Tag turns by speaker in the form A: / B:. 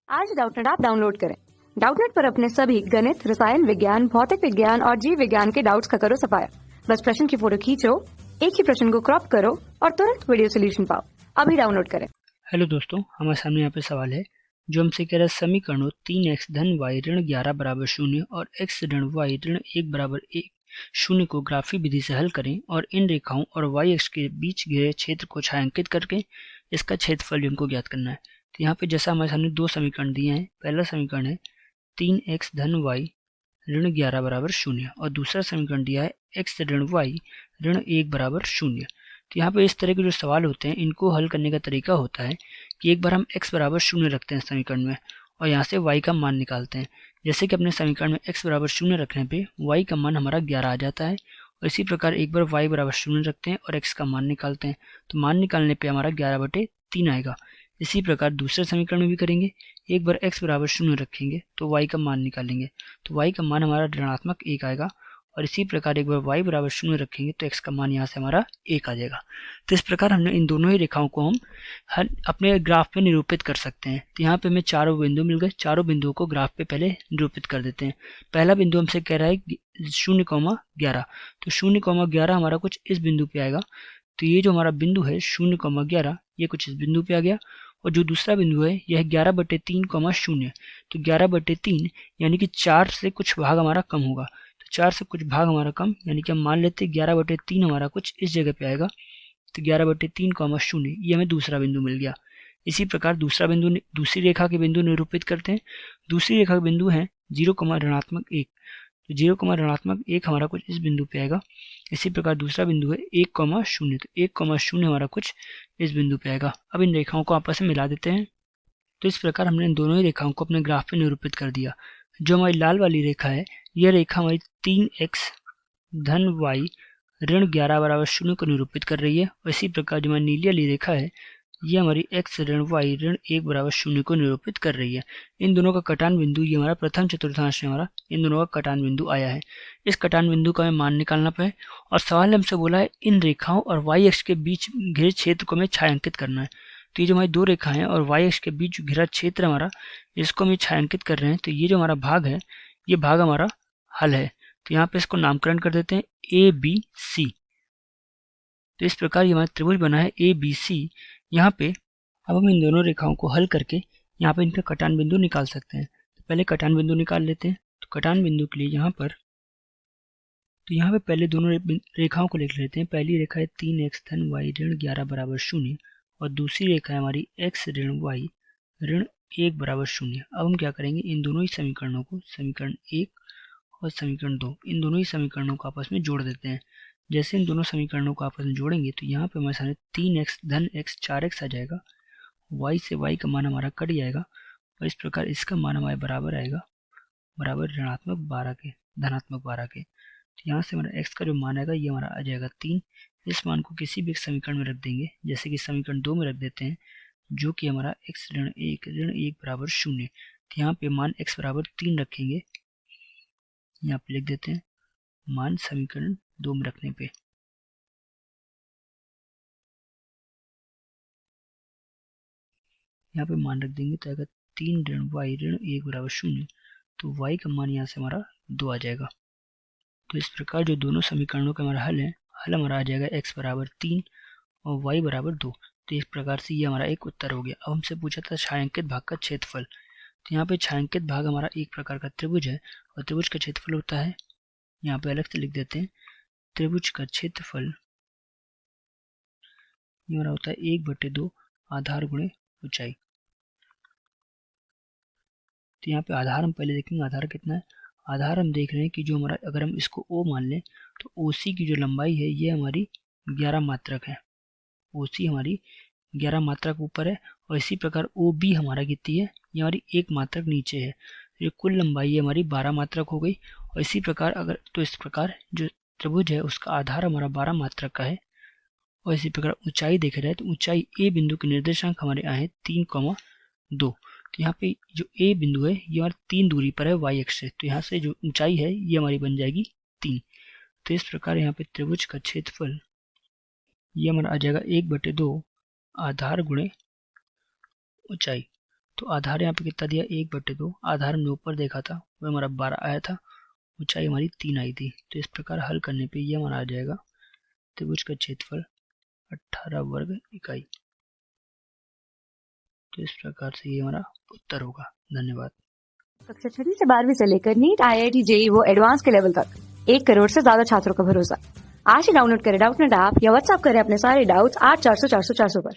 A: आज Doubtnut app download करें। Doubtnut पर अपने सभी गणित, रसायन विज्ञान, भौतिक विज्ञान और जीव विज्ञान के डाउट्स का करो सफाया। बस प्रश्न की फोटो खींचो, एक ही प्रश्न को क्रॉप करो और तुरंत वीडियो सोल्यूशन पाओ। अभी डाउनलोड करें।
B: हेलो दोस्तों, हमारे सामने यहाँ पे सवाल है जो हमसे कह रहा है समीकरणों 3x धन y ऋण 11 बराबर 0 और x ऋण y ऋण 1 बराबर 0 को ग्राफी विधि से हल करें और इन रेखाओं और y अक्ष के बीच घिरे क्षेत्र को छायांकित करके इसका क्षेत्रफल हमको ज्ञात करना है। तो यहाँ पे जैसा हमारे सामने दो समीकरण दिए हैं, पहला समीकरण है 3x धन y ऋण 11 बराबर 0 और दूसरा समीकरण दिया है x ऋण y ऋण 1 बराबर 0। तो यहाँ पे इस तरह के जो सवाल होते हैं इनको हल करने का तरीका होता है कि एक बार हम x बराबर 0 रखते हैं समीकरण में और यहाँ से y का मान निकालते हैं। जैसे कि अपने समीकरण में x बराबर 0 रखने पे y का मान हमारा 11 आ जाता है और इसी प्रकार एक बार y बराबर 0 रखते हैं और x का मान निकालते हैं तो मान निकालने पे हमारा 11/3 आएगा। इसी प्रकार दूसरे समीकरण में भी करेंगे, एक बार x बराबर 0 रखेंगे तो y का मान निकालेंगे तो y का मान हमारा ऋणात्मक 1 आएगा और इसी प्रकार एक बार y बराबर 0 रखेंगे तो x का मान यहाँ से हमारा 1 आ जाएगा। तो इस प्रकार हमने इन दोनों ही रेखाओं को हम अपने ग्राफ में निरूपित कर सकते हैं। तो यहाँ पे हमें चारों बिंदु मिल गए, चारों बिंदुओं को ग्राफ पे पहले निरूपित कर देते हैं। पहला बिंदु हमसे कह रहा है 0,11, तो 0,11 हमारा कुछ इस बिंदु पे आएगा। तो ये जो हमारा बिंदु है 0,11 ये कुछ इस बिंदु पे आ गया और जो दूसरा बिंदु है यह 11/3,0, तो 11/3 यानी कि 4 से कुछ भाग हमारा कम होगा। तो 4 से कुछ भाग हमारा कम यानी कि हम मान लेते हैं 11/3 हमारा कुछ इस जगह पे आएगा। तो 11/3,0 ये हमें दूसरा बिंदु मिल गया। इसी प्रकार दूसरा बिंदु दूसरी रेखा के बिंदु निरूपित करते हैं। दूसरी रेखा के बिंदु है 0,1, तो 0,1 हमारा कुछ इस बिंदु पे आएगा। इसी प्रकार दूसरा बिंदु है 1,0, तो 1,0 हमारा कुछ इस बिंदु पे आएगा। अब इन रेखाओं को आपस में मिला देते हैं। तो इस प्रकार हमने इन दोनों ही रेखाओं को अपने ग्राफ पे निरूपित कर दिया। जो हमारी लाल वाली रेखा है यह रेखा हमारी 3x धन y ऋण 11 बराबर 0 को निरूपित कर रही है और इसी प्रकार जो हमारी नीली वाली रेखा है ये हमारी x ऋण y ऋण 1 बराबर 0 को निरूपित कर रही है। इन दोनों का कटान बिंदु ये हमारा प्रथम चतुर्थांश में हमारा इन दोनों का कटान बिंदु आया है। इस कटान बिंदु का हमें मान निकालना पे और सवाल हमसे बोला है इन रेखाओं और y अक्ष के बीच घिरे क्षेत्र को हमें छायांकित करना है। तो ये जो हमारी दो रेखाएं हैं और y अक्ष के बीच घिरा क्षेत्र हमारा इसको हम छायांकित कर रहे हैं। तो ये जो हमारा भाग है ये भाग हमारा हल है। तो यहाँ पे इसको नामकरण कर देते हैं ABC। तो इस प्रकार ये हमारा त्रिभुज बना है ABC। यहाँ पे अब हम इन दोनों रेखाओं को हल करके यहाँ पे इनका कटान बिंदु निकाल सकते हैं। तो पहले कटान बिंदु निकाल लेते हैं। तो कटान बिंदु के लिए यहाँ पे पहले दोनों रेखाओं को लिख लेते हैं। पहली रेखा है 3x धन y ऋण 11 बराबर 0 और दूसरी रेखा है हमारी x ऋण y ऋण 1 बराबर 0। अब हम क्या करेंगे, इन दोनों ही समीकरणों को, समीकरण 1 और समीकरण 2, इन दोनों ही समीकरणों को आपस में जोड़ देते हैं। जैसे इन दोनों समीकरणों को आपस में जोड़ेंगे तो यहाँ पे हमारे सामने 3x धन x 4x आ जाएगा, y से y का मान हमारा कट जाएगा और इस प्रकार इसका मान हमारे बराबर आएगा, बराबर ऋणात्मक 12 के धनात्मक 12 के। तो यहाँ से हमारा x का जो मान आएगा ये हमारा आ जाएगा 3। इस मान को किसी भी एक समीकरण में रख देंगे, जैसे कि समीकरण 2 में रख देते हैं जो कि हमारा x ऋण 1 बराबर 0। तो यहाँ पे मान x बराबर 3 रखेंगे, यहाँ पे लिख देते हैं मान समीकरण 2 में रखने पे। यहाँ पे मान रख देंगे तो आएगा 3 ऋण y ऋण 1 बराबर 0। तो y का मान यहाँ से हमारा 2 आ जाएगा। तो इस प्रकार जो दोनों समीकरणों का हमारा हल है, हल हमारा आ जाएगा x बराबर 3 और y बराबर 2। तो इस प्रकार से ये हमारा एक उत्तर हो गया। अब हमसे पूछा था छायांकित भाग का क्षेत्रफल। तो यहाँ पे छायांकित भाग हमारा एक प्रकार का त्रिभुज है और त्रिभुज का क्षेत्रफल होता है, यहाँ पे अलग से लिख देते हैं, त्रिभुज का क्षेत्रफल ये हमारा होता है 1/2 आधार गुणे ऊंचाई। तो यहाँ पे आधार हम पहले देखेंगे, आधार कितना है। आधार हम देख रहे हैं कि जो हमारा, अगर हम इसको O मान लें तो OC की जो लंबाई है ये हमारी 11 मात्रक है। OC हमारी 11 मात्रक ऊपर है और इसी प्रकार OB हमारा कितनी है, ये हमारी 1 मात्रक नीचे है। ये कुल लंबाई है हमारी 12 मात्रक हो गई। और इसी प्रकार अगर, तो इस प्रकार जो त्रिभुज है उसका आधार हमारा 12 मात्रक का है। और इसी प्रकार ऊंचाई देख रहे हैं तो ऊंचाई A बिंदु के निर्देशांक हमारे आए हैं 3,2। तो यहाँ पे जो A बिंदु है ये हमारी 3 दूरी पर है y अक्ष से, तो यहाँ से जो ऊंचाई है ये हमारी बन जाएगी 3। तो इस प्रकार यहाँ पे त्रिभुज का क्षेत्रफल ये हमारा आ जाएगा 1/2 आधार गुणे ऊंचाई। तो आधार यहाँ पे कितना दिया, 1/2। आधार हमने ऊपर देखा था वो हमारा 12 आया था, ऊंचाई हमारी 3 आई थी। तो इस प्रकार हल करने पे ये हमारा आ जाएगा त्रिभुज का क्षेत्रफल 18 वर्ग इकाई। तो इस प्रकार से ये हमारा उत्तर होगा। धन्यवाद।
A: कक्षा 6 से 12वीं से लेकर नीट, IIT, JEE वो एडवांस के लेवल तक 1 करोड़ से ज्यादा छात्रों का भरोसा। आज ही डाउनलोड करें डाउटनेट ऐप या व्हाट्सएप करें अपने सारे डाउट्स 8400 400 400 पर।